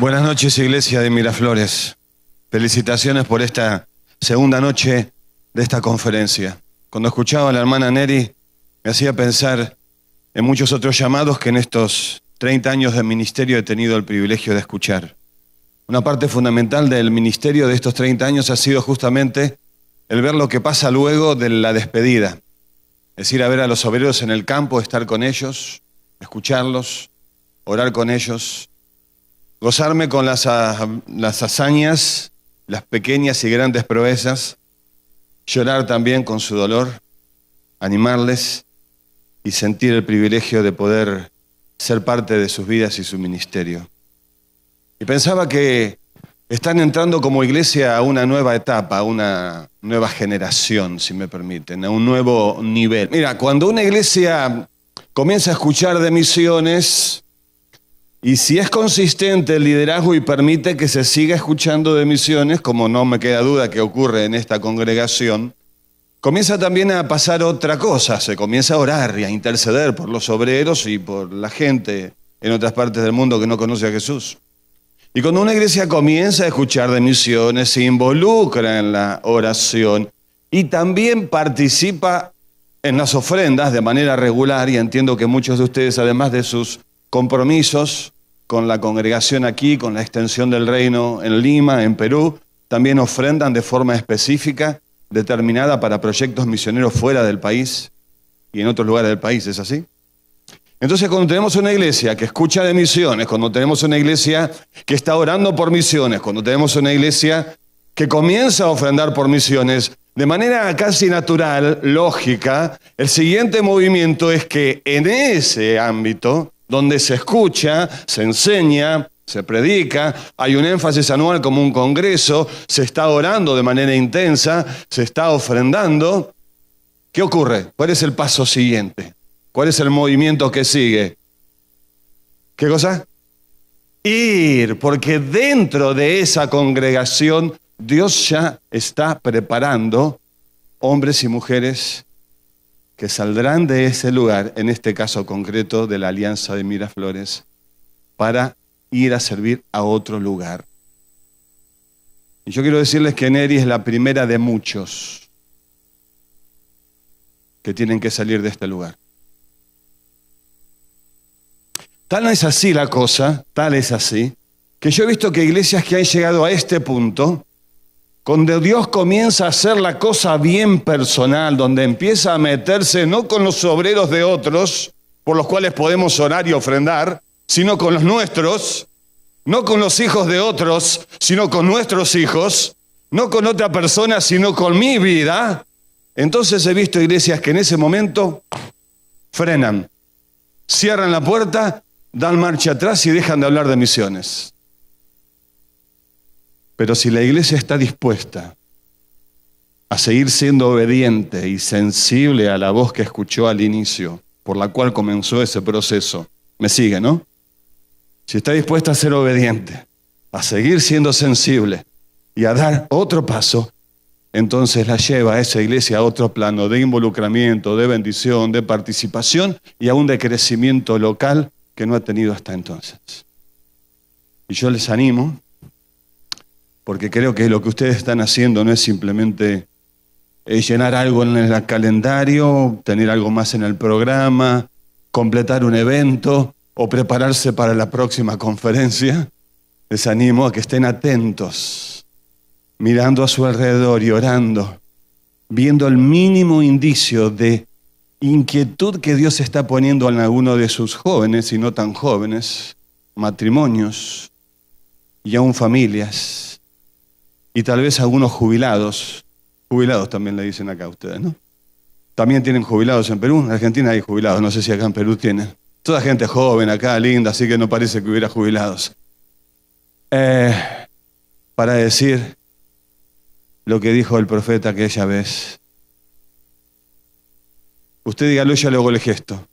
Buenas noches, Iglesia de Miraflores. Felicitaciones por esta segunda noche de esta conferencia. Cuando escuchaba a la hermana Neri, me hacía pensar en muchos otros llamados que en estos 30 años de ministerio he tenido el privilegio de escuchar. Una parte fundamental del ministerio de estos 30 años ha sido justamente el ver lo que pasa luego de la despedida. Es ir a ver a los obreros en el campo, estar con ellos, escucharlos, orar con ellos, gozarme con las hazañas, las pequeñas y grandes proezas, llorar también con su dolor, animarles y sentir el privilegio de poder ser parte de sus vidas y su ministerio. Y pensaba que están entrando como iglesia a una nueva etapa, a una nueva generación, si me permiten, a un nuevo nivel. Mira, cuando una iglesia comienza a escuchar de misiones, y si es consistente el liderazgo y permite que se siga escuchando de misiones, como no me queda duda que ocurre en esta congregación, comienza también a pasar otra cosa, se comienza a orar y a interceder por los obreros y por la gente en otras partes del mundo que no conoce a Jesús. Y cuando una iglesia comienza a escuchar de misiones, se involucra en la oración y también participa en las ofrendas de manera regular, y entiendo que muchos de ustedes, además de sus compromisos con la congregación aquí, con la extensión del reino en Lima, en Perú, también ofrendan de forma específica, determinada para proyectos misioneros fuera del país y en otros lugares del país, ¿es así? Entonces, cuando tenemos una iglesia que escucha de misiones, cuando tenemos una iglesia que está orando por misiones, cuando tenemos una iglesia que comienza a ofrendar por misiones, de manera casi natural, lógica, el siguiente movimiento es que en ese ámbito, donde se escucha, se enseña, se predica, hay un énfasis anual como un congreso, se está orando de manera intensa, se está ofrendando. ¿Qué ocurre? ¿Cuál es el paso siguiente? ¿Cuál es el movimiento que sigue? ¿Qué cosa? Ir, porque dentro de esa congregación Dios ya está preparando hombres y mujeres que saldrán de ese lugar, en este caso concreto de la Alianza de Miraflores, para ir a servir a otro lugar. Y yo quiero decirles que Neri es la primera de muchos que tienen que salir de este lugar. Tal es así la cosa, tal es así, que yo he visto que iglesias que han llegado a este punto, cuando Dios comienza a hacer la cosa bien personal, donde empieza a meterse no con los obreros de otros, por los cuales podemos orar y ofrendar, sino con los nuestros, no con los hijos de otros, sino con nuestros hijos, no con otra persona, sino con mi vida. Entonces he visto iglesias que en ese momento frenan, cierran la puerta, dan marcha atrás y dejan de hablar de misiones. Pero si la iglesia está dispuesta a seguir siendo obediente y sensible a la voz que escuchó al inicio, por la cual comenzó ese proceso, me sigue, ¿no? Si está dispuesta a ser obediente, a seguir siendo sensible y a dar otro paso, entonces la lleva a esa iglesia a otro plano de involucramiento, de bendición, de participación y aún de crecimiento local que no ha tenido hasta entonces. Y yo les animo, porque creo que lo que ustedes están haciendo no es simplemente llenar algo en el calendario, tener algo más en el programa, completar un evento o prepararse para la próxima conferencia. Les animo a que estén atentos, mirando a su alrededor y orando, viendo el mínimo indicio de inquietud que Dios está poniendo en alguno de sus jóvenes y no tan jóvenes, matrimonios y aún familias. Y tal vez algunos jubilados también le dicen acá a ustedes, ¿no? También tienen jubilados en Perú, en Argentina hay jubilados, no sé si acá en Perú tienen. Toda gente joven acá, linda, así que no parece que hubiera jubilados. Para decir lo que dijo el profeta aquella vez. Usted dígalo y ya luego el gesto.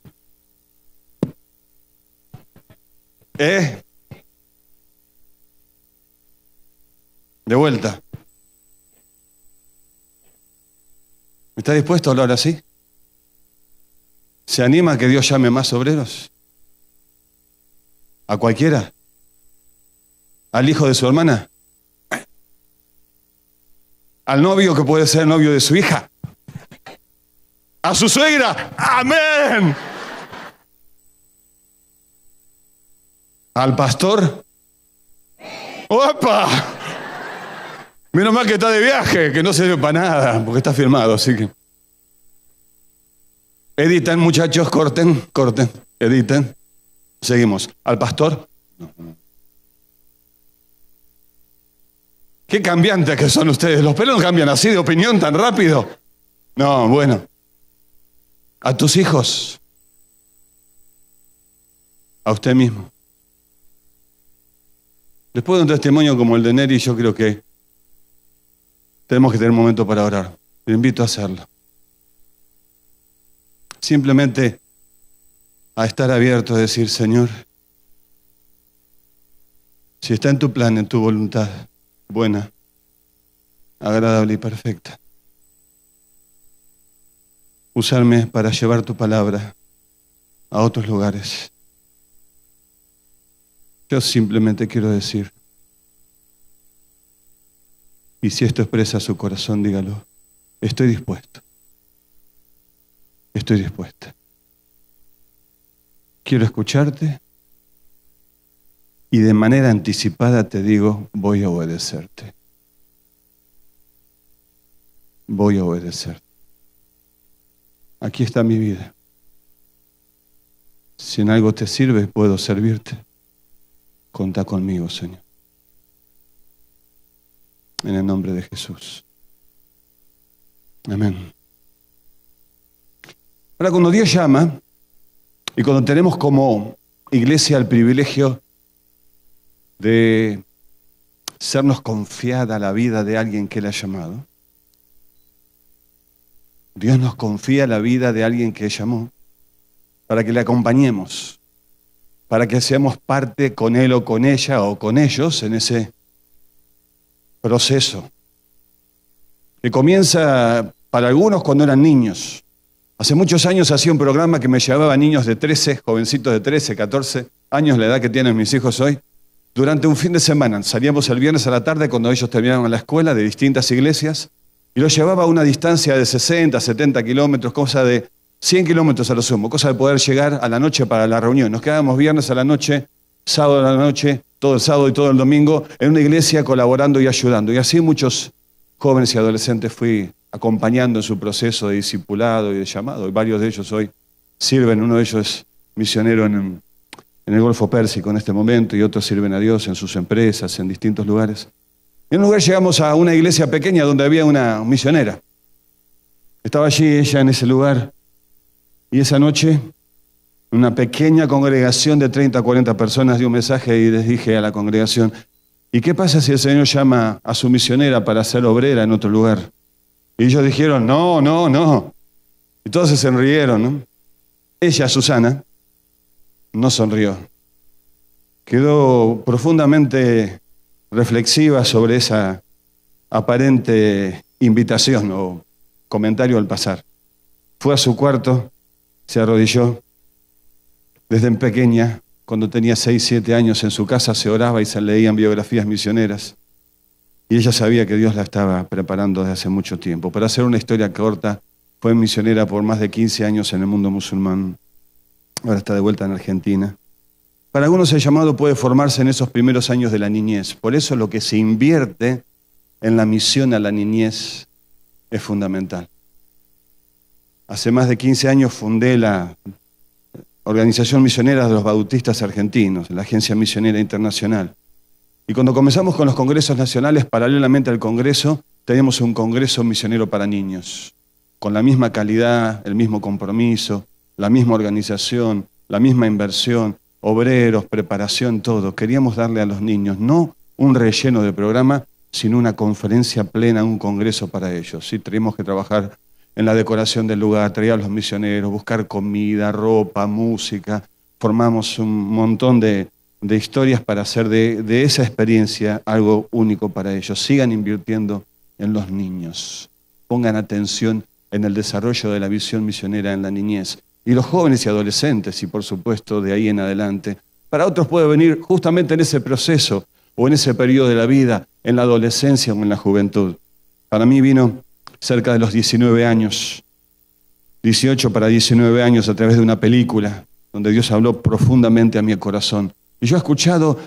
De vuelta. ¿Está dispuesto a hablar así? ¿Se anima a que Dios llame más obreros? ¿A cualquiera? ¿Al hijo de su hermana? ¿Al novio que puede ser novio de su hija? ¿A su suegra? ¡Amén! ¿Al pastor? ¡Opa! Menos mal que está de viaje, que no sirve para nada, porque está firmado, así que... Editen, muchachos, corten, editen. Seguimos. ¿Al pastor? No. Qué cambiantes que son ustedes. Los pelos cambian así de opinión tan rápido. No, bueno. ¿A tus hijos? ¿A usted mismo? Después de un testimonio como el de Neri, yo creo que tenemos que tener un momento para orar. Le invito a hacerlo. Simplemente a estar abierto a decir, Señor, si está en tu plan, en tu voluntad, buena, agradable y perfecta, usarme para llevar tu palabra a otros lugares. Yo simplemente quiero decir, y si esto expresa su corazón, dígalo, estoy dispuesto. Estoy dispuesta. Quiero escucharte y de manera anticipada te digo, voy a obedecerte. Voy a obedecerte. Aquí está mi vida. Si en algo te sirve, puedo servirte. Contá conmigo, Señor. En el nombre de Jesús. Amén. Ahora, cuando Dios llama, y cuando tenemos como iglesia el privilegio de sernos confiada la vida de alguien que Él ha llamado, Dios nos confía la vida de alguien que llamó para que le acompañemos, para que seamos parte con Él o con ella o con ellos en ese proceso que comienza para algunos cuando eran niños. Hace muchos años hacía un programa que me llevaba a niños de 13, jovencitos de 13, 14 años, la edad que tienen mis hijos hoy, durante un fin de semana. Salíamos el viernes a la tarde cuando ellos terminaban la escuela de distintas iglesias y los llevaba a una distancia de 60, 70 kilómetros, cosa de 100 kilómetros a lo sumo, cosa de poder llegar a la noche para la reunión. Nos quedábamos viernes a la noche, sábado a la noche, todo el sábado y todo el domingo en una iglesia colaborando y ayudando. Y así muchos jóvenes y adolescentes fui acompañando en su proceso de discipulado y de llamado. Y varios de ellos hoy sirven. Uno de ellos es misionero en el Golfo Pérsico en este momento y otros sirven a Dios en sus empresas, en distintos lugares. En un lugar llegamos a una iglesia pequeña donde había una misionera. Estaba allí ella en ese lugar y esa noche una pequeña congregación de 30 a 40 personas dio un mensaje y les dije a la congregación, ¿y qué pasa si el Señor llama a su misionera para ser obrera en otro lugar? Y ellos dijeron, no. Y todos se sonrieron, ¿no? Ella, Susana, no sonrió. Quedó profundamente reflexiva sobre esa aparente invitación o comentario al pasar. Fue a su cuarto, se arrodilló. Desde pequeña, cuando tenía 6, 7 años, en su casa se oraba y se leían biografías misioneras. Y ella sabía que Dios la estaba preparando desde hace mucho tiempo. Para hacer una historia corta, fue misionera por más de 15 años en el mundo musulmán. Ahora está de vuelta en Argentina. Para algunos el llamado puede formarse en esos primeros años de la niñez. Por eso lo que se invierte en la misión a la niñez es fundamental. Hace más de 15 años fundé la Organización Misionera de los Bautistas Argentinos, la Agencia Misionera Internacional. Y cuando comenzamos con los congresos nacionales, paralelamente al congreso, teníamos un congreso misionero para niños, con la misma calidad, el mismo compromiso, la misma organización, la misma inversión, obreros, preparación, todo. Queríamos darle a los niños no un relleno de programa, sino una conferencia plena, un congreso para ellos. ¿Sí? Teníamos que trabajar en la decoración del lugar, traer a los misioneros, buscar comida, ropa, música. Formamos un montón de historias para hacer de esa experiencia algo único para ellos. Sigan invirtiendo en los niños. Pongan atención en el desarrollo de la visión misionera en la niñez. Y los jóvenes y adolescentes, y por supuesto de ahí en adelante. Para otros puede venir justamente en ese proceso, o en ese periodo de la vida, en la adolescencia o en la juventud. Para mí vino cerca de los 19 años, 18 para 19 años, a través de una película donde Dios habló profundamente a mi corazón. Y yo he escuchado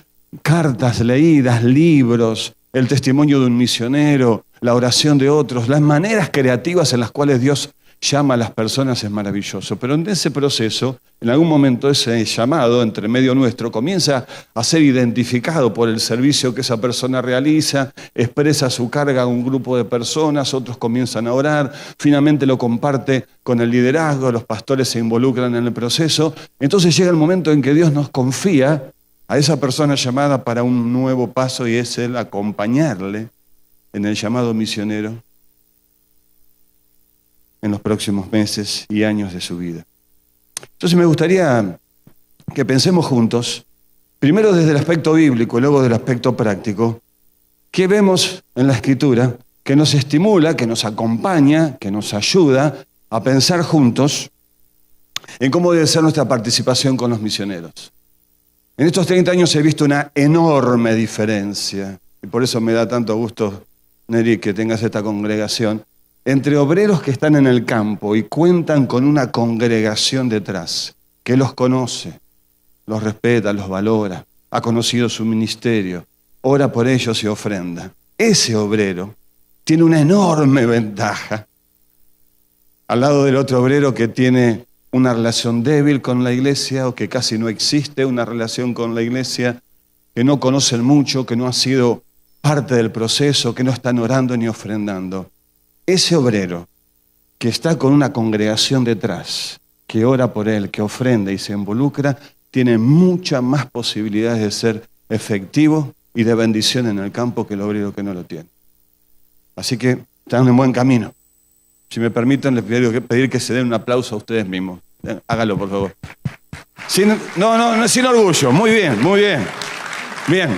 cartas leídas, libros, el testimonio de un misionero, la oración de otros, las maneras creativas en las cuales Dios llama a las personas es maravilloso. Pero en ese proceso, en algún momento ese llamado entre medio nuestro comienza a ser identificado por el servicio que esa persona realiza, expresa su carga a un grupo de personas, otros comienzan a orar, finalmente lo comparte con el liderazgo, los pastores se involucran en el proceso. Entonces llega el momento en que Dios nos confía a esa persona llamada para un nuevo paso, y es el acompañarle en el llamado misionero en los próximos meses y años de su vida. Entonces me gustaría que pensemos juntos, primero desde el aspecto bíblico y luego del aspecto práctico, qué vemos en la Escritura que nos estimula, que nos acompaña, que nos ayuda a pensar juntos en cómo debe ser nuestra participación con los misioneros. En estos 30 años he visto una enorme diferencia, y por eso me da tanto gusto, Neri, que tengas esta congregación, entre obreros que están en el campo y cuentan con una congregación detrás, que los conoce, los respeta, los valora, ha conocido su ministerio, ora por ellos y ofrenda. Ese obrero tiene una enorme ventaja al lado del otro obrero que tiene una relación débil con la iglesia o que casi no existe una relación con la iglesia, que no conocen mucho, que no ha sido parte del proceso, que no están orando ni ofrendando. Ese obrero que está con una congregación detrás, que ora por él, que ofrenda y se involucra, tiene muchas más posibilidades de ser efectivo y de bendición en el campo que el obrero que no lo tiene. Así que están en buen camino. Si me permiten, les quiero pedir que se den un aplauso a ustedes mismos. Hágalo, por favor. No, sin orgullo. Muy bien, muy bien. Bien.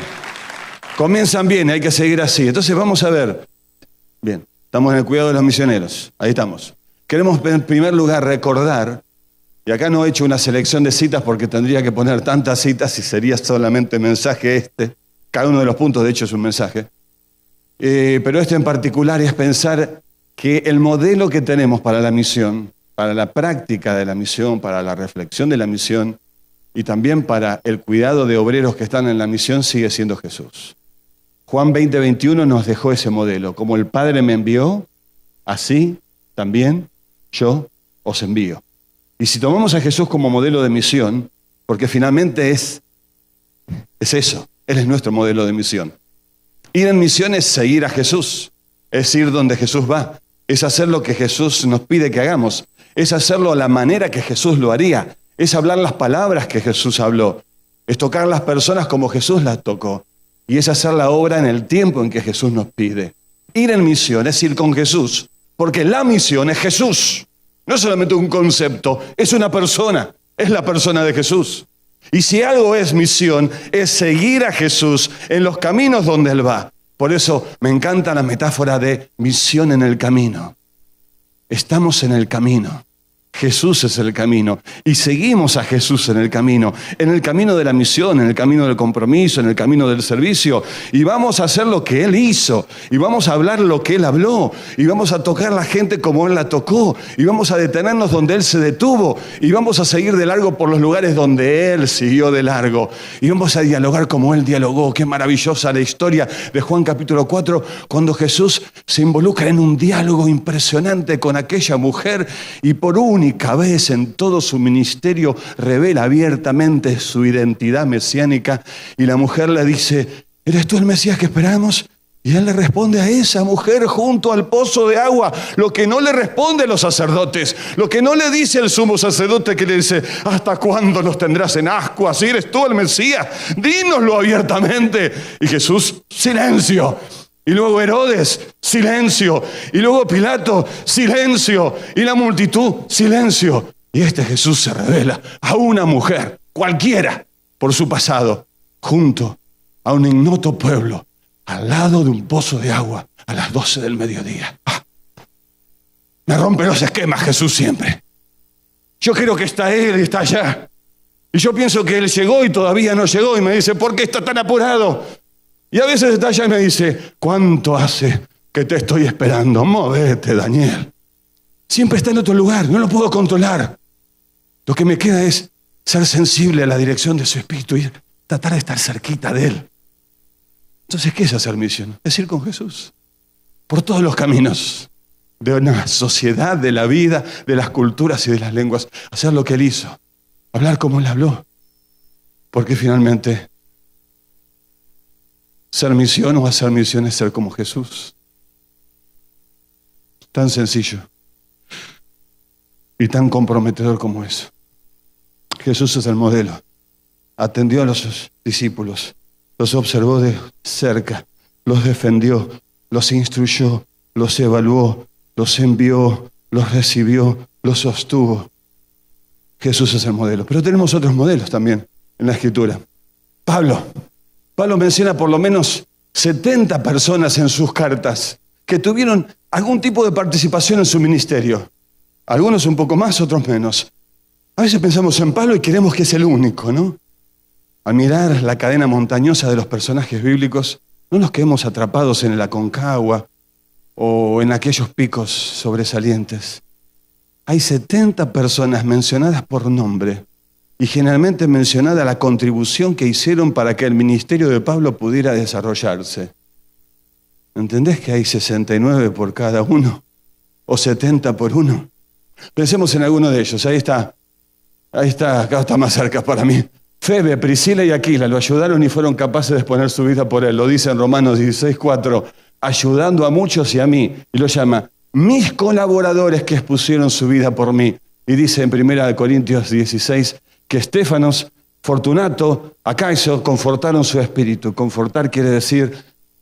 Comienzan bien, hay que seguir así. Entonces vamos a ver. Bien, estamos en el cuidado de los misioneros. Ahí estamos. Queremos en primer lugar recordar, y acá no he hecho una selección de citas porque tendría que poner tantas citas y sería solamente mensaje este. Cada uno de los puntos, de hecho, es un mensaje. Pero este en particular es pensar que el modelo que tenemos para la misión, para la práctica de la misión, para la reflexión de la misión y también para el cuidado de obreros que están en la misión sigue siendo Jesús. Juan 20:21 nos dejó ese modelo. Como el Padre me envió, así también yo os envío. Y si tomamos a Jesús como modelo de misión, porque finalmente es eso, Él es nuestro modelo de misión. Ir en misión es seguir a Jesús, es ir donde Jesús va, es hacer lo que Jesús nos pide que hagamos, es hacerlo a la manera que Jesús lo haría, es hablar las palabras que Jesús habló, es tocar las personas como Jesús las tocó, y es hacer la obra en el tiempo en que Jesús nos pide. Ir en misión es ir con Jesús, porque la misión es Jesús. No es solamente un concepto, es una persona, es la persona de Jesús. Y si algo es misión, es seguir a Jesús en los caminos donde Él va. Por eso me encanta la metáfora de misión en el camino. Estamos en el camino. Jesús es el camino y seguimos a Jesús en el camino de la misión, en el camino del compromiso, en el camino del servicio, y vamos a hacer lo que Él hizo, y vamos a hablar lo que Él habló, y vamos a tocar a la gente como Él la tocó, y vamos a detenernos donde Él se detuvo, y vamos a seguir de largo por los lugares donde Él siguió de largo, y vamos a dialogar como Él dialogó. Qué maravillosa la historia de Juan capítulo 4, cuando Jesús se involucra en un diálogo impresionante con aquella mujer, y por única vez en todo su ministerio revela abiertamente su identidad mesiánica, y la mujer le dice: ¿eres tú el Mesías que esperamos? Y él le responde a esa mujer junto al pozo de agua lo que no le responde a los sacerdotes, lo que no le dice el sumo sacerdote, que le dice: ¿hasta cuándo nos tendrás en ascuas? Si eres tú el Mesías, dínoslo abiertamente. Y Jesús: silencio. Y luego Herodes: silencio. Y luego Pilato: silencio. Y la multitud: silencio. Y Jesús se revela a una mujer cualquiera por su pasado, junto a un ignoto pueblo, al lado de un pozo de agua a las 12 del mediodía. Me rompe los esquemas Jesús siempre. Yo creo que está Él y está allá. Y yo pienso que Él llegó y todavía no llegó. Y me dice: ¿por qué está tan apurado? Y a veces está allá y me dice, ¿cuánto hace que te estoy esperando? Móvete, Daniel. Siempre está en otro lugar, no lo puedo controlar. Lo que me queda es ser sensible a la dirección de su espíritu y tratar de estar cerquita de él. Entonces, ¿qué es hacer misión? Es ir con Jesús por todos los caminos de una sociedad, de la vida, de las culturas y de las lenguas. Hacer lo que él hizo, hablar como él habló. Porque finalmente, ser misión o hacer misión es ser como Jesús. Tan sencillo y tan comprometedor como eso. Jesús es el modelo. Atendió a los discípulos, los observó de cerca, los defendió, los instruyó, los evaluó, los envió, los recibió, los sostuvo. Jesús es el modelo. Pero tenemos otros modelos también en la Escritura. Pablo menciona por lo menos 70 personas en sus cartas que tuvieron algún tipo de participación en su ministerio. Algunos un poco más, otros menos. A veces pensamos en Pablo y queremos que es el único, ¿no? Al mirar la cadena montañosa de los personajes bíblicos, no nos quedemos atrapados en el Aconcagua o en aquellos picos sobresalientes. Hay 70 personas mencionadas por nombre y generalmente mencionada la contribución que hicieron para que el ministerio de Pablo pudiera desarrollarse. ¿Entendés que hay 69 por cada uno? ¿O 70 por uno? Pensemos en alguno de ellos. Ahí está, acá está más cerca para mí. Febe, Priscila y Aquila lo ayudaron y fueron capaces de exponer su vida por él. Lo dice en Romanos 16:4, ayudando a muchos y a mí. Y lo llama, mis colaboradores que expusieron su vida por mí. Y dice en 1 Corintios 16 que Estéfanos, Fortunato, Acaiso confortaron su espíritu. Confortar quiere decir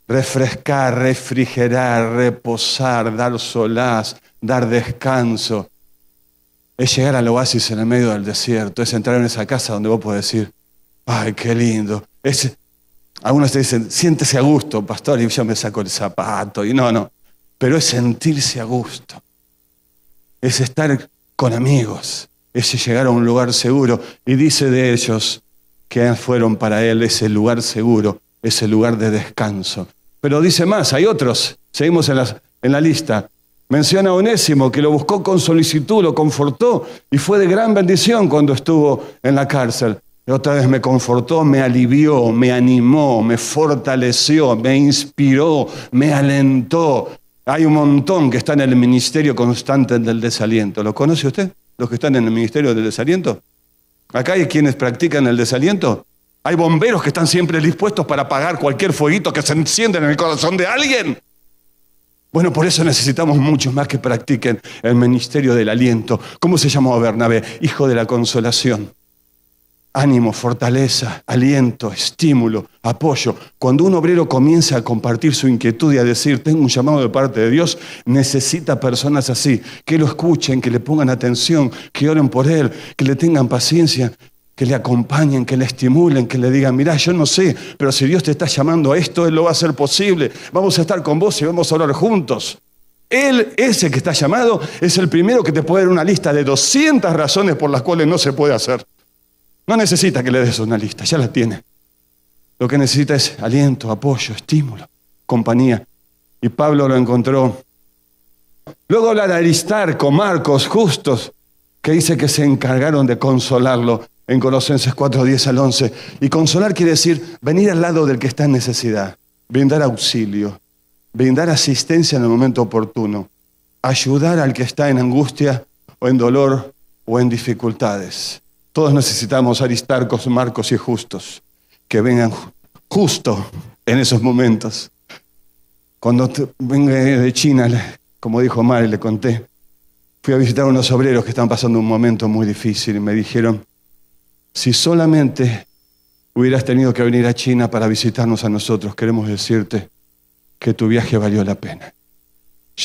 refrescar, refrigerar, reposar, dar solaz, dar descanso. Es llegar al oasis en el medio del desierto, es entrar en esa casa donde vos podés decir, ay, qué lindo. Algunos te dicen, siéntese a gusto, pastor, y yo me saco el zapato. Y no, pero es sentirse a gusto. Es estar con amigos, es llegar a un lugar seguro. Y dice de ellos que fueron para él ese lugar seguro, ese lugar de descanso. Pero dice más, hay otros, seguimos en la lista. Menciona a Onésimo, que lo buscó con solicitud, lo confortó y fue de gran bendición cuando estuvo en la cárcel. Y otra vez me confortó, me alivió, me animó, me fortaleció, me inspiró, me alentó. Hay un montón que están en el ministerio constante del desaliento. ¿Lo conoce usted? ¿Los que están en el ministerio del desaliento? Acá hay quienes practican el desaliento. Hay bomberos que están siempre dispuestos para apagar cualquier fueguito que se encienda en el corazón de alguien. Bueno, por eso necesitamos muchos más que practiquen el ministerio del aliento. ¿Cómo se llamó Bernabé? Hijo de la consolación. Ánimo, fortaleza, aliento, estímulo, apoyo. Cuando un obrero comienza a compartir su inquietud y a decir, tengo un llamado de parte de Dios, necesita personas así, que lo escuchen, que le pongan atención, que oren por él, que le tengan paciencia, que le acompañen, que le estimulen, que le digan, mirá, yo no sé, pero si Dios te está llamando a esto, Él lo va a hacer posible. Vamos a estar con vos y vamos a orar juntos. Él, ese que está llamado, es el primero que te puede dar una lista de 200 razones por las cuales no se puede hacer. No necesita que le des una lista, ya la tiene. Lo que necesita es aliento, apoyo, estímulo, compañía. Y Pablo lo encontró. Luego habla de Aristarco, Marcos, Justos, que dice que se encargaron de consolarlo. En Colosenses 4, 10 al 11. Y consolar quiere decir venir al lado del que está en necesidad, brindar auxilio, brindar asistencia en el momento oportuno, ayudar al que está en angustia o en dolor o en dificultades. Todos necesitamos Aristarcos, Marcos y Justos que vengan justo en esos momentos. Cuando venga de China, como dijo Mari, le conté, fui a visitar a unos obreros que estaban pasando un momento muy difícil y me dijeron, si solamente hubieras tenido que venir a China para visitarnos a nosotros, queremos decirte que tu viaje valió la pena.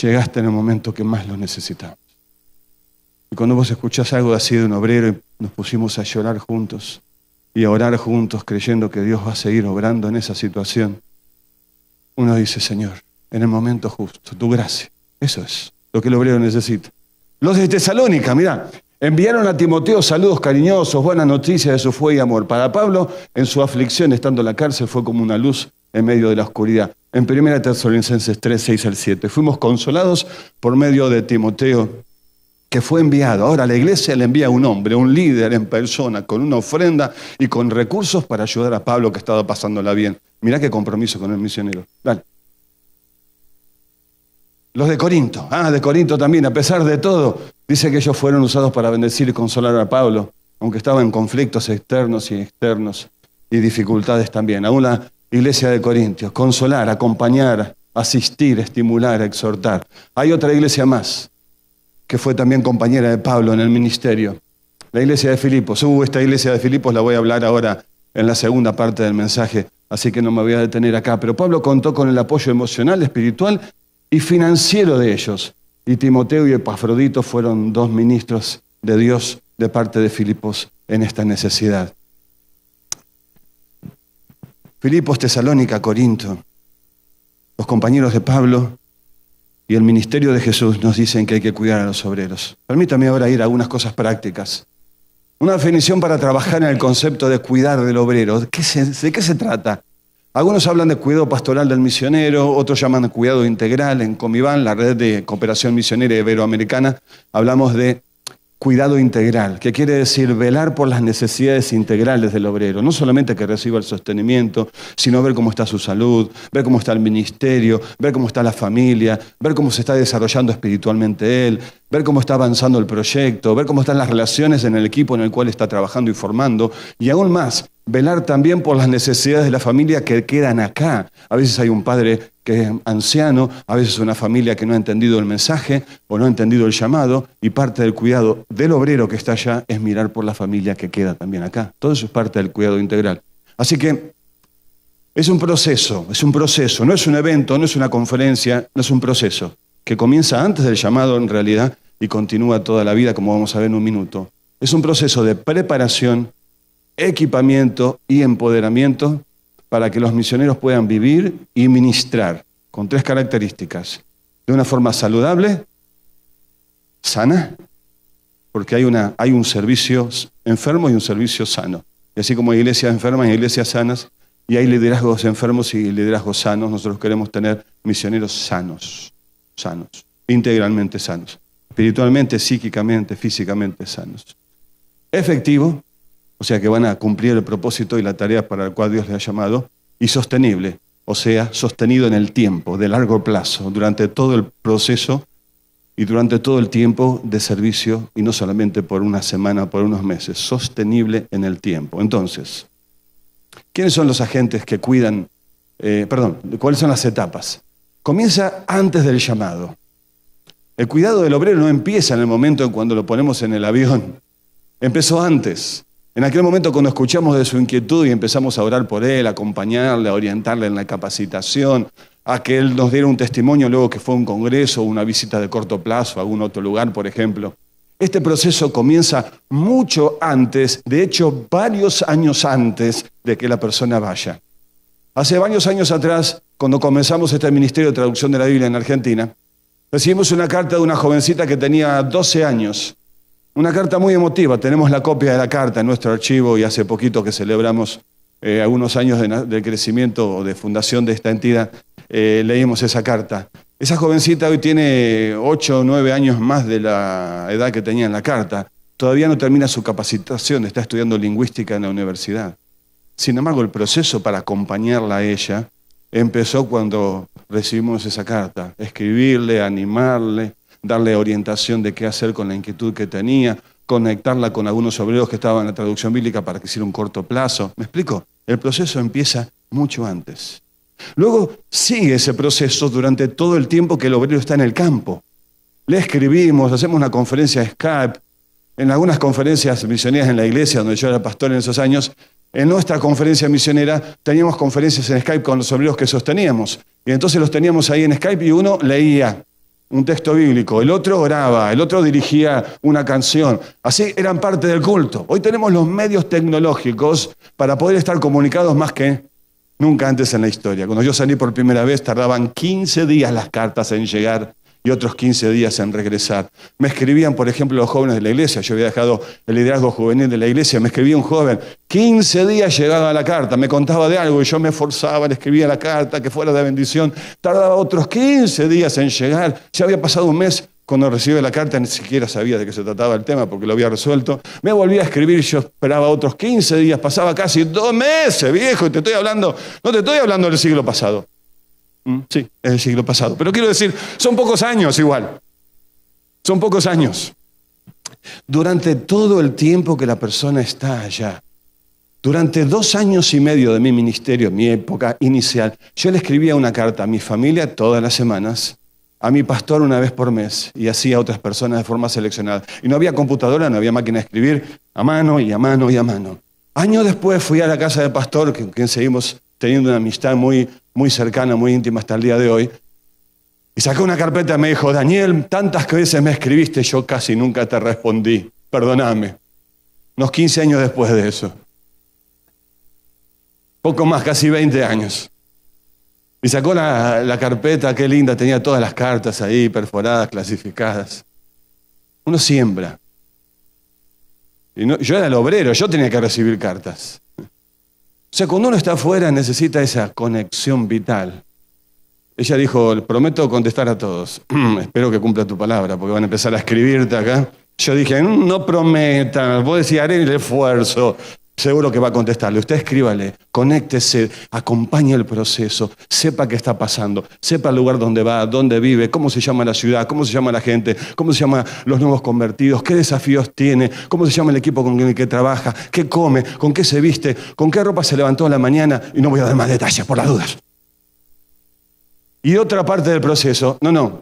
Llegaste en el momento que más lo necesitamos. Y cuando vos escuchás algo así de un obrero y nos pusimos a llorar juntos y a orar juntos creyendo que Dios va a seguir obrando en esa situación, uno dice, Señor, en el momento justo, tu gracia. Eso es lo que el obrero necesita. Los de Tesalónica, mirá, enviaron a Timoteo saludos cariñosos, buenas noticias de su fe y amor. Para Pablo, en su aflicción, estando en la cárcel, fue como una luz en medio de la oscuridad. En 1 Tesalonicenses 3, 6 al 7. Fuimos consolados por medio de Timoteo, que fue enviado. Ahora la iglesia le envía a un hombre, un líder en persona, con una ofrenda y con recursos para ayudar a Pablo, que estaba pasándola bien. Mirá qué compromiso con el misionero. Dale. Los de Corinto. De Corinto también, a pesar de todo, dice que ellos fueron usados para bendecir y consolar a Pablo, aunque estaban en conflictos externos y externos y dificultades también. Aún la iglesia de Corintios, consolar, acompañar, asistir, estimular, exhortar. Hay otra iglesia más, que fue también compañera de Pablo en el ministerio, la iglesia de Filipos. Esta iglesia de Filipos la voy a hablar ahora en la segunda parte del mensaje, así que no me voy a detener acá. Pero Pablo contó con el apoyo emocional, espiritual y financiero de ellos. Y Timoteo y Epafrodito fueron 2 ministros de Dios de parte de Filipos en esta necesidad. Filipos, Tesalónica, Corinto, los compañeros de Pablo y el ministerio de Jesús nos dicen que hay que cuidar a los obreros. Permítame ahora ir a algunas cosas prácticas. Una definición para trabajar en el concepto de cuidar del obrero. ¿De qué se trata? Algunos hablan de cuidado pastoral del misionero, otros llaman de cuidado integral. En Comiván, la red de cooperación misionera iberoamericana, hablamos de cuidado integral, que quiere decir velar por las necesidades integrales del obrero. No solamente que reciba el sostenimiento, sino ver cómo está su salud, ver cómo está el ministerio, ver cómo está la familia, ver cómo se está desarrollando espiritualmente él, ver cómo está avanzando el proyecto, ver cómo están las relaciones en el equipo en el cual está trabajando y formando, y aún más, velar también por las necesidades de la familia que quedan acá. A veces hay un padre que es anciano, a veces una familia que no ha entendido el mensaje o no ha entendido el llamado, y parte del cuidado del obrero que está allá es mirar por la familia que queda también acá. Todo eso es parte del cuidado integral. Así que es un proceso, no es un evento, no es una conferencia, no es un proceso que comienza antes del llamado en realidad y continúa toda la vida, como vamos a ver en un minuto. Es un proceso de preparación, equipamiento y empoderamiento para que los misioneros puedan vivir y ministrar con 3 características. De una forma saludable, sana, porque hay un servicio enfermo y un servicio sano. Y así como hay iglesias enfermas y iglesias sanas, y hay liderazgos enfermos y liderazgos sanos, nosotros queremos tener misioneros sanos, integralmente sanos, espiritualmente, psíquicamente, físicamente sanos. Efectivo, o sea que van a cumplir el propósito y la tarea para la cual Dios les ha llamado, y sostenible, o sea, sostenido en el tiempo, de largo plazo, durante todo el proceso y durante todo el tiempo de servicio, y no solamente por una semana, por unos meses, sostenible en el tiempo. Entonces, ¿quiénes son los agentes que cuidan? ¿Cuáles son las etapas? Comienza antes del llamado. El cuidado del obrero no empieza en el momento en cuando lo ponemos en el avión. Empezó antes. En aquel momento cuando escuchamos de su inquietud y empezamos a orar por él, a acompañarle, a orientarle en la capacitación, a que él nos diera un testimonio luego que fue un congreso, una visita de corto plazo a algún otro lugar, por ejemplo. Este proceso comienza mucho antes, de hecho varios años antes de que la persona vaya. Hace varios años atrás, cuando comenzamos este ministerio de traducción de la Biblia en Argentina, recibimos una carta de una jovencita que tenía 12 años. Una carta muy emotiva, tenemos la copia de la carta en nuestro archivo y hace poquito que celebramos algunos años de crecimiento o de fundación de esta entidad, leímos esa carta. Esa jovencita hoy tiene 8 o 9 años más de la edad que tenía en la carta. Todavía no termina su capacitación, está estudiando lingüística en la universidad. Sin embargo, el proceso para acompañarla a ella empezó cuando recibimos esa carta. Escribirle, animarle, darle orientación de qué hacer con la inquietud que tenía, conectarla con algunos obreros que estaban en la traducción bíblica para que hiciera un corto plazo. ¿Me explico? El proceso empieza mucho antes. Luego sigue ese proceso durante todo el tiempo que el obrero está en el campo. Le escribimos, hacemos una conferencia Skype. En algunas conferencias misioneras en la iglesia, donde yo era pastor en esos años, en nuestra conferencia misionera teníamos conferencias en Skype con los obreros que sosteníamos. Y entonces los teníamos ahí en Skype y uno leía un texto bíblico, el otro oraba, el otro dirigía una canción. Así eran parte del culto. Hoy tenemos los medios tecnológicos para poder estar comunicados más que nunca antes en la historia. Cuando yo salí por primera vez tardaban 15 días las cartas en llegar y otros 15 días en regresar. Me escribían, por ejemplo, los jóvenes de la iglesia. Yo había dejado el liderazgo juvenil de la iglesia. Me escribía un joven, 15 días llegaba la carta, me contaba de algo y yo me esforzaba, le escribía la carta, que fuera de bendición. Tardaba otros 15 días en llegar. Ya había pasado un mes. Cuando recibí la carta ni siquiera sabía de qué se trataba el tema porque lo había resuelto. Me volví a escribir y yo esperaba otros 15 días. Pasaba casi 2 meses, viejo, y no te estoy hablando del siglo pasado. Sí, es el siglo pasado. Pero quiero decir, son pocos años igual. Son pocos años. Durante todo el tiempo que la persona está allá, durante 2 años y medio de mi ministerio, mi época inicial, yo le escribía una carta a mi familia todas las semanas, a mi pastor una vez por mes y así a otras personas de forma seleccionada. Y no había computadora, no había máquina de escribir, a mano y a mano y a mano. Años después fui a la casa del pastor, con quien seguimos teniendo una amistad muy cercana, muy íntima hasta el día de hoy. Y sacó una carpeta y me dijo, Daniel, tantas veces me escribiste, yo casi nunca te respondí, perdóname. Unos 15 años después de eso. Poco más, casi 20 años. Y sacó la carpeta, qué linda, tenía todas las cartas ahí, perforadas, clasificadas. Uno siembra. Y no, yo era el obrero, yo tenía que recibir cartas. O sea, cuando uno está afuera necesita esa conexión vital. Ella dijo, prometo contestar a todos. Espero que cumpla tu palabra, porque van a empezar a escribirte acá. Yo dije, no prometan, vos decís, haré el esfuerzo. Seguro que va a contestarle. Usted escríbale, conéctese, acompañe el proceso, sepa qué está pasando, sepa el lugar donde va, dónde vive, cómo se llama la ciudad, cómo se llama la gente, cómo se llaman los nuevos convertidos, qué desafíos tiene, cómo se llama el equipo con el que trabaja, qué come, con qué se viste, con qué ropa se levantó a la mañana, y no voy a dar más detalles por las dudas. Y otra parte del proceso,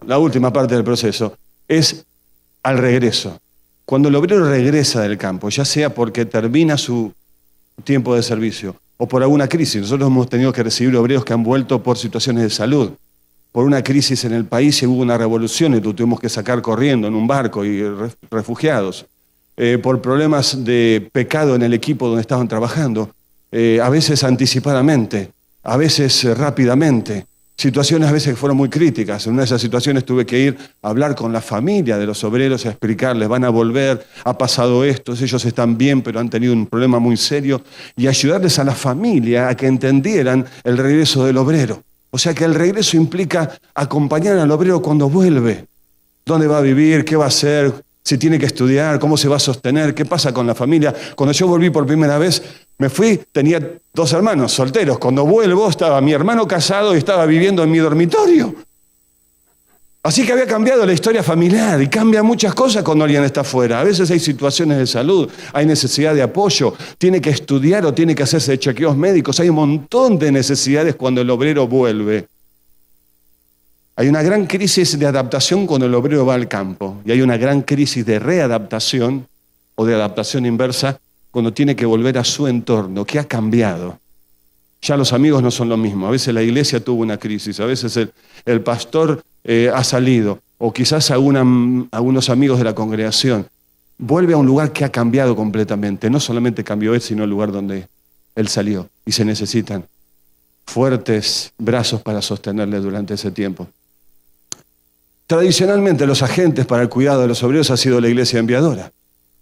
la última parte del proceso, es al regreso. Cuando el obrero regresa del campo, ya sea porque termina su tiempo de servicio o por alguna crisis. Nosotros hemos tenido que recibir obreros que han vuelto por situaciones de salud, por una crisis en el país y hubo una revolución y tuvimos que sacar corriendo en un barco y refugiados, por problemas de pecado en el equipo donde estaban trabajando, a veces anticipadamente, a veces rápidamente. Situaciones a veces que fueron muy críticas. En una de esas situaciones tuve que ir a hablar con la familia de los obreros, a explicarles, van a volver, ha pasado esto, ellos están bien, pero han tenido un problema muy serio, y ayudarles a la familia a que entendieran el regreso del obrero. O sea que el regreso implica acompañar al obrero cuando vuelve. ¿Dónde va a vivir? ¿Qué va a hacer? Si tiene que estudiar, cómo se va a sostener, qué pasa con la familia. Cuando yo volví por primera vez, me fui, tenía 2 hermanos solteros. Cuando vuelvo estaba mi hermano casado y estaba viviendo en mi dormitorio. Así que había cambiado la historia familiar y cambia muchas cosas cuando alguien está afuera. A veces hay situaciones de salud, hay necesidad de apoyo, tiene que estudiar o tiene que hacerse chequeos médicos. Hay un montón de necesidades cuando el obrero vuelve. Hay una gran crisis de adaptación cuando el obrero va al campo y hay una gran crisis de readaptación o de adaptación inversa cuando tiene que volver a su entorno, que ha cambiado. Ya los amigos no son lo mismo. A veces la iglesia tuvo una crisis, a veces el pastor ha salido, o quizás algunos amigos de la congregación. Vuelve a un lugar que ha cambiado completamente. No solamente cambió él, sino el lugar donde él salió. Y se necesitan fuertes brazos para sostenerle durante ese tiempo. Tradicionalmente los agentes para el cuidado de los obreros ha sido la iglesia enviadora.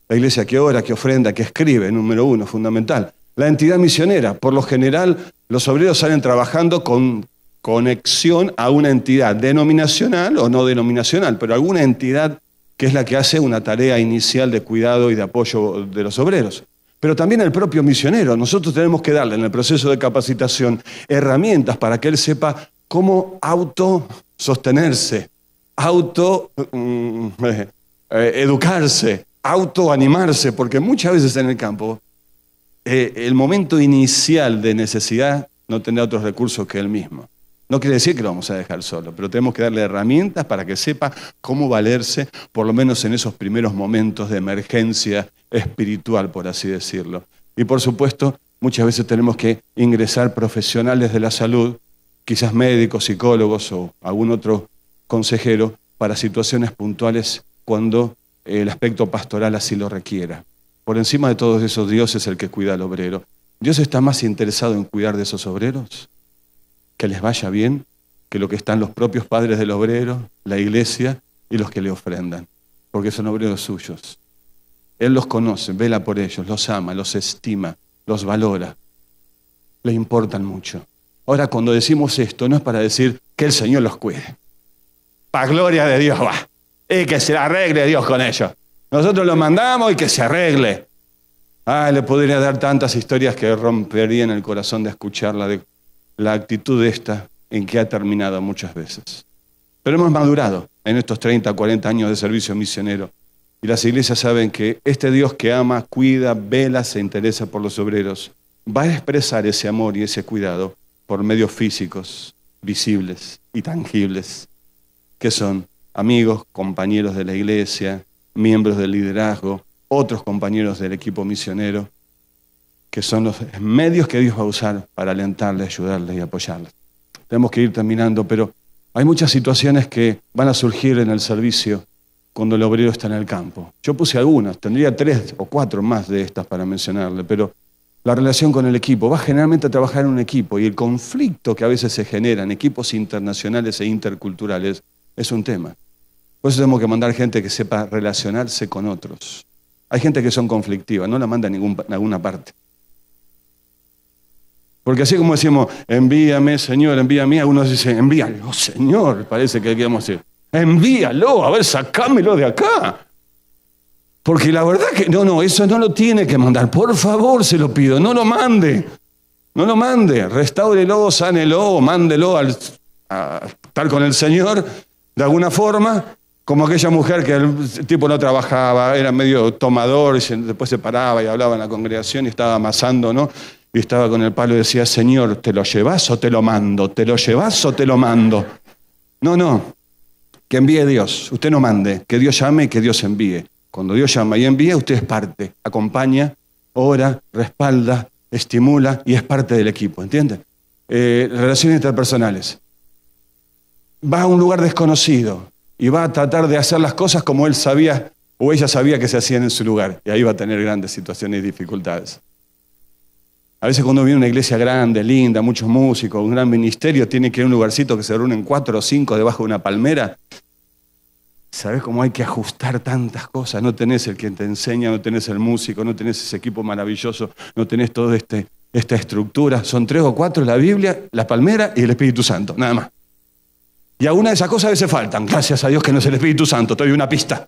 La iglesia que ora, que ofrenda, que escribe, número 1, fundamental. La entidad misionera. Por lo general, los obreros salen trabajando con conexión a una entidad denominacional o no denominacional, pero alguna entidad que es la que hace una tarea inicial de cuidado y de apoyo de los obreros. Pero también el propio misionero. Nosotros tenemos que darle en el proceso de capacitación herramientas para que él sepa cómo autosostenerse, educarse, autoanimarse, porque muchas veces en el campo el momento inicial de necesidad no tendrá otros recursos que él mismo. No quiere decir que lo vamos a dejar solo, pero tenemos que darle herramientas para que sepa cómo valerse, por lo menos en esos primeros momentos de emergencia espiritual, por así decirlo. Y por supuesto, muchas veces tenemos que ingresar profesionales de la salud, quizás médicos, psicólogos o algún otro consejero, para situaciones puntuales cuando el aspecto pastoral así lo requiera. Por encima de todos esos, Dios es el que cuida al obrero. ¿Dios está más interesado en cuidar de esos obreros? Que les vaya bien, que lo que están los propios padres del obrero, la iglesia y los que le ofrendan, porque son obreros suyos. Él los conoce, vela por ellos, los ama, los estima, los valora, le importan mucho. Ahora, cuando decimos esto, no es para decir que el Señor los cuide. Para gloria de Dios, va. Y que se arregle Dios con ellos. Nosotros los mandamos y que se arregle. Le podría dar tantas historias que romperían el corazón de escucharla, de la actitud esta en que ha terminado muchas veces. Pero hemos madurado en estos 30, 40 años de servicio misionero. Y las iglesias saben que este Dios que ama, cuida, vela, se interesa por los obreros, va a expresar ese amor y ese cuidado por medios físicos, visibles y tangibles, que son amigos, compañeros de la iglesia, miembros del liderazgo, otros compañeros del equipo misionero, que son los medios que Dios va a usar para alentarles, ayudarles y apoyarles. Tenemos que ir terminando, pero hay muchas situaciones que van a surgir en el servicio cuando el obrero está en el campo. Yo puse algunas, tendría 3 o 4 más de estas para mencionarle, pero la relación con el equipo, va generalmente a trabajar en un equipo y el conflicto que a veces se genera en equipos internacionales e interculturales es un tema. Por eso tenemos que mandar gente que sepa relacionarse con otros. Hay gente que son conflictivas, no la manda a ninguna parte. Porque así como decimos, envíame, Señor, envíame, algunos dicen, envíalo, Señor, parece que queremos decir, envíalo, a ver, sacámelo de acá. Porque la verdad que, no, eso no lo tiene que mandar, por favor se lo pido, no lo mande, restáurelo, sánelo, mándelo a estar con el Señor, de alguna forma, como aquella mujer que el tipo no trabajaba, era medio tomador, y después se paraba y hablaba en la congregación y estaba amasando, ¿no? Y estaba con el palo y decía, Señor, ¿te lo llevas o te lo mando? ¿Te lo llevas o te lo mando? No, que envíe Dios, usted no mande, que Dios llame y que Dios envíe. Cuando Dios llama y envía, usted es parte, acompaña, ora, respalda, estimula y es parte del equipo, ¿entiende? Relaciones interpersonales. Va a un lugar desconocido y va a tratar de hacer las cosas como él sabía o ella sabía que se hacían en su lugar. Y ahí va a tener grandes situaciones y dificultades. A veces cuando viene una iglesia grande, linda, muchos músicos, un gran ministerio, tiene que ir a un lugarcito que se reúnen 4 o 5 debajo de una palmera. ¿Sabés cómo hay que ajustar tantas cosas? No tenés el que te enseña, no tenés el músico, no tenés ese equipo maravilloso, no tenés toda esta estructura. Son 3 o 4, la Biblia, la palmera y el Espíritu Santo, nada más. Y alguna de esas cosas a veces faltan. Gracias a Dios que no es el Espíritu Santo, te doy una pista.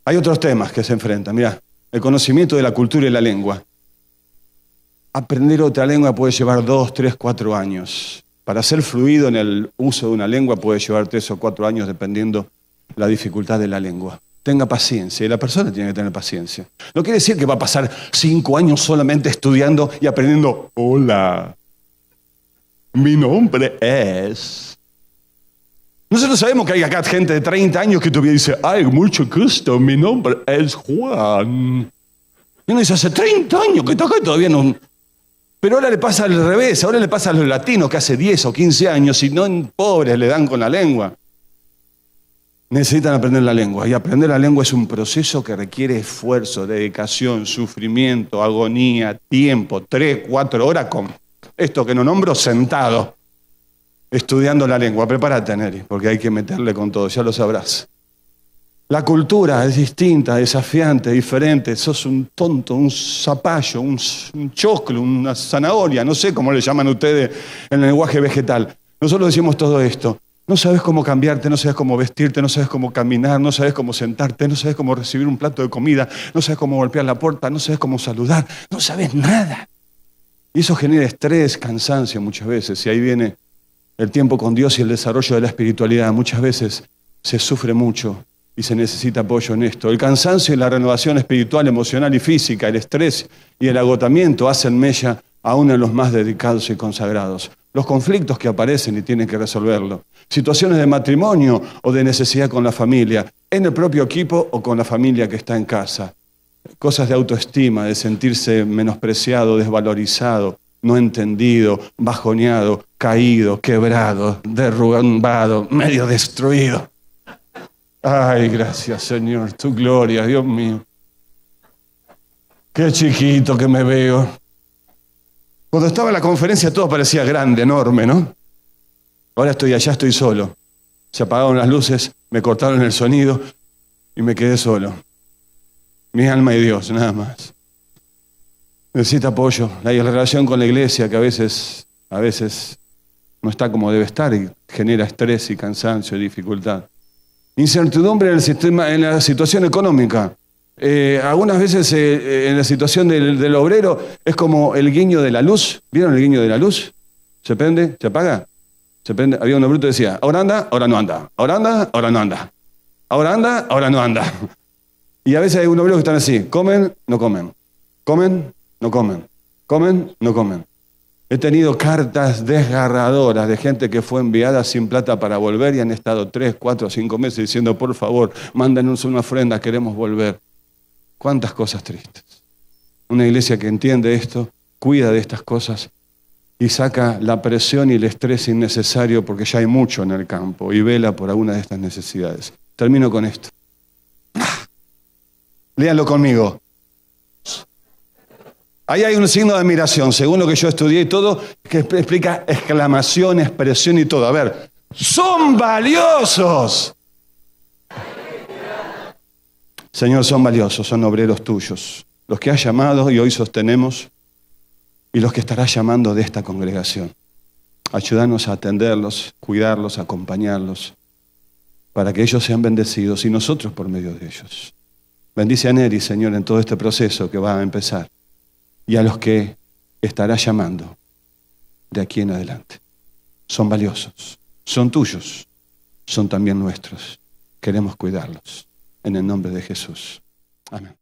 Hay otros temas que se enfrentan. Mirá, el conocimiento de la cultura y la lengua. Aprender otra lengua puede llevar 2, 3, 4 años. Para ser fluido en el uso de una lengua puede llevar 3 o 4 años dependiendo la dificultad de la lengua. Tenga paciencia, y la persona tiene que tener paciencia. No quiere decir que va a pasar 5 años solamente estudiando y aprendiendo. Hola, mi nombre es... Nosotros sabemos que hay acá gente de 30 años que todavía dice, ay, mucho gusto, mi nombre es Juan. Y uno dice, hace 30 años que está acá y todavía no... Pero ahora le pasa al revés, ahora le pasa a los latinos que hace 10 o 15 años y no en pobres le dan con la lengua. Necesitan aprender la lengua y aprender la lengua es un proceso que requiere esfuerzo, dedicación, sufrimiento, agonía, tiempo, 3, 4 horas con esto que no nombro sentado, estudiando la lengua. Prepárate, Neri, porque hay que meterle con todo, ya lo sabrás. La cultura es distinta, desafiante, diferente. Sos un tonto, un zapallo, un choclo, una zanahoria, no sé cómo le llaman ustedes en el lenguaje vegetal. Nosotros decimos todo esto. No sabes cómo cambiarte, no sabes cómo vestirte, no sabes cómo caminar, no sabes cómo sentarte, no sabes cómo recibir un plato de comida, no sabes cómo golpear la puerta, no sabes cómo saludar, no sabes nada. Y eso genera estrés, cansancio muchas veces. Y ahí viene el tiempo con Dios y el desarrollo de la espiritualidad. Muchas veces se sufre mucho. Y se necesita apoyo en esto. El cansancio y la renovación espiritual, emocional y física, el estrés y el agotamiento hacen mella aún en los más dedicados y consagrados. Los conflictos que aparecen y tienen que resolverlo. Situaciones de matrimonio o de necesidad con la familia, en el propio equipo o con la familia que está en casa. Cosas de autoestima, de sentirse menospreciado, desvalorizado, no entendido, bajoneado, caído, quebrado, derrumbado, medio destruido. Ay, gracias, Señor, tu gloria, Dios mío. Qué chiquito que me veo. Cuando estaba en la conferencia todo parecía grande, enorme, ¿no? Ahora estoy allá, estoy solo. Se apagaron las luces, me cortaron el sonido y me quedé solo. Mi alma y Dios, nada más. Necesita apoyo. La relación con la iglesia, que a veces no está como debe estar y genera estrés y cansancio y dificultad. Incertidumbre en la situación económica. Algunas veces en la situación del obrero es como el guiño de la luz. ¿Vieron el guiño de la luz? ¿Se prende? ¿Se apaga? ¿Se prende? Había un bruto que decía, ahora anda, ahora no anda. Ahora anda, ahora no anda. Ahora anda, ahora no anda. Y a veces hay unos obreros que están así, comen, no comen. Comen, no comen. Comen, no comen. He tenido cartas desgarradoras de gente que fue enviada sin plata para volver y han estado 3, 4, 5 meses diciendo, por favor, mándanos una ofrenda, queremos volver. ¿Cuántas cosas tristes? Una iglesia que entiende esto, cuida de estas cosas y saca la presión y el estrés innecesario porque ya hay mucho en el campo y vela por alguna de estas necesidades. Termino con esto. Léanlo conmigo. Ahí hay un signo de admiración, según lo que yo estudié y todo, que explica exclamación, expresión y todo. A ver, ¡son valiosos! Señor, son valiosos, son obreros tuyos. Los que has llamado y hoy sostenemos y los que estarás llamando de esta congregación. Ayúdanos a atenderlos, cuidarlos, acompañarlos, para que ellos sean bendecidos y nosotros por medio de ellos. Bendice a Neri, Señor, en todo este proceso que va a empezar y a los que estarás llamando de aquí en adelante. Son valiosos, son tuyos, son también nuestros. Queremos cuidarlos. En el nombre de Jesús. Amén.